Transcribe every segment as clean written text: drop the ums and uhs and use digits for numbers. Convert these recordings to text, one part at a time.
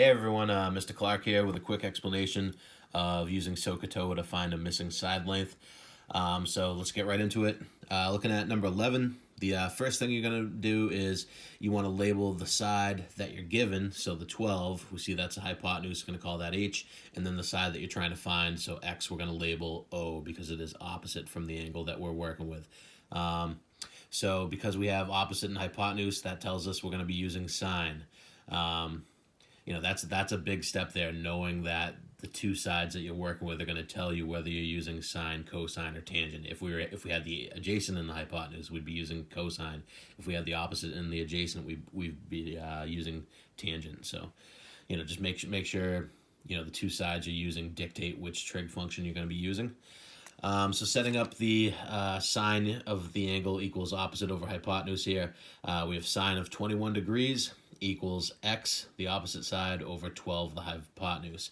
Hey everyone, Mr. Clark here with a quick explanation of using SOHCAHTOA to find a missing side length. So let's get right into it. Looking at number 11, the first thing you're going to do is you want to label the side that you're given. So the 12, we see that's a hypotenuse, going to call that H, and then the side that you're trying to find, so X, we're going to label O because it is opposite from the angle that we're working with. So because we have opposite and hypotenuse, that tells us we're going to be using sine. That's a big step there, knowing that the two sides that you're working with are going to tell you whether you're using sine, cosine, or tangent. If we had the adjacent and the hypotenuse, we'd be using cosine. If we had the opposite and the adjacent, we'd be using tangent. So, just make sure the two sides you're using dictate which trig function you're going to be using. So setting up the sine of the angle equals opposite over hypotenuse here. We have sine of 21 degrees equals x, the opposite side, over 12, the hypotenuse.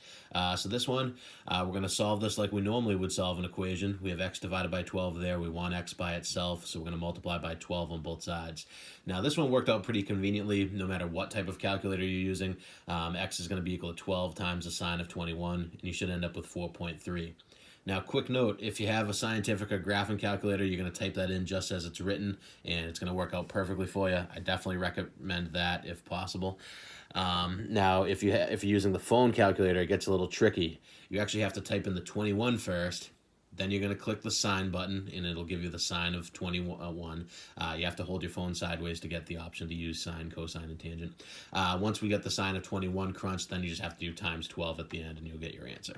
So this one, we're going to solve this like we normally would solve an equation. We have x divided by 12 there. We want x by itself, so we're going to multiply by 12 on both sides. Now this one worked out pretty conveniently, no matter what type of calculator you're using. X is going to be equal to 12 times the sine of 21, and you should end up with 4.3. Now, quick note, if you have a scientific or graphing calculator, you're going to type that in just as it's written, and it's going to work out perfectly for you. I definitely recommend that if possible. Now, if you're using the phone calculator, it gets a little tricky. You actually have to type in the 21 first. Then you're going to click the sine button, and it'll give you the sine of 21. You have to hold your phone sideways to get the option to use sine, cosine, and tangent. Once we get the sine of 21 crunched, then you just have to do times 12 at the end, and you'll get your answer.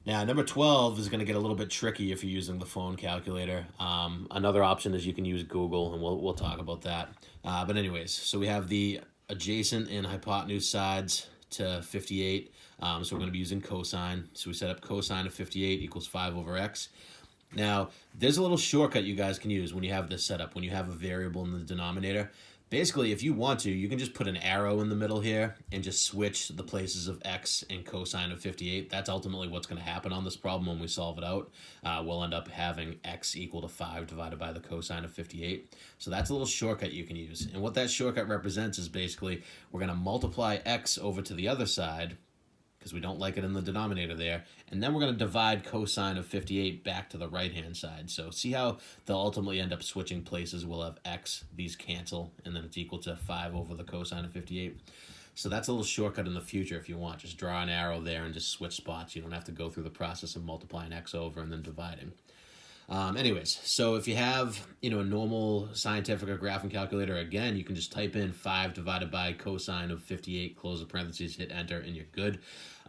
Now, number 12 is going to get a little bit tricky if you're using the phone calculator. Another option is you can use Google, and we'll talk about that. But anyways, so we have the adjacent and hypotenuse sides to 58. So we're going to be using cosine. So we set up cosine of 58 equals 5 over x. Now, there's a little shortcut you guys can use when you have this set up, when you have a variable in the denominator. Basically, if you want to, you can just put an arrow in the middle here and just switch the places of x and cosine of 58. That's ultimately what's going to happen on this problem when we solve it out. We'll end up having x equal to 5 divided by the cosine of 58. So that's a little shortcut you can use. And what that shortcut represents is basically we're going to multiply x over to the other side, because we don't like it in the denominator there, and then we're going to divide cosine of 58 back to the right-hand side. So see how they'll ultimately end up switching places. We'll have x, these cancel, and then it's equal to 5 over the cosine of 58. So that's a little shortcut in the future if you want. Just draw an arrow there and just switch spots. You don't have to go through the process of multiplying x over and then dividing. Anyways, so if you have, a normal scientific or graphing calculator, again, you can just type in 5 divided by cosine of 58, close the parentheses, hit enter, and you're good.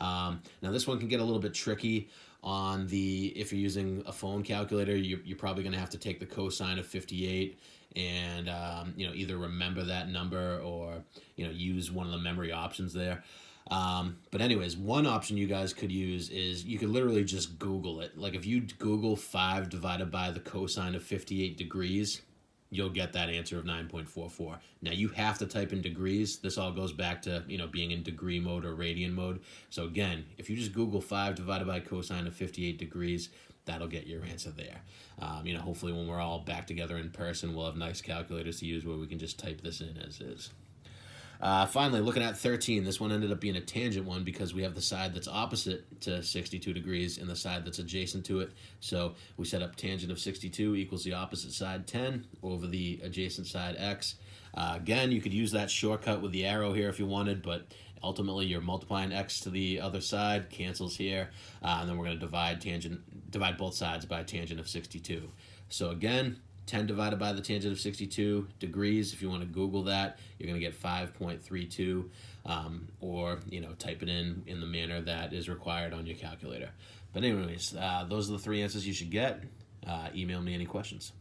Now, this one can get a little bit tricky if you're using a phone calculator. You're probably going to have to take the cosine of 58 and, either remember that number or, use one of the memory options there. But anyways, one option you guys could use is you could literally just Google it. Like if you Google 5 divided by the cosine of 58 degrees, you'll get that answer of 9.44. Now you have to type in degrees. This all goes back to, being in degree mode or radian mode. So again, if you just Google 5 divided by cosine of 58 degrees, that'll get your answer there. Hopefully when we're all back together in person, we'll have nice calculators to use where we can just type this in as is. Finally, looking at 13, this one ended up being a tangent one because we have the side that's opposite to 62 degrees and the side that's adjacent to it. So we set up tangent of 62 equals the opposite side 10 over the adjacent side x. Again, you could use that shortcut with the arrow here if you wanted, but ultimately you're multiplying x to the other side, cancels here, and then we're going to divide both sides by tangent of 62. So again, 10 divided by the tangent of 62 degrees, if you want to Google that, you're going to get 5.32, or, type it in the manner that is required on your calculator. But anyways, those are the 3 answers you should get. Email me any questions.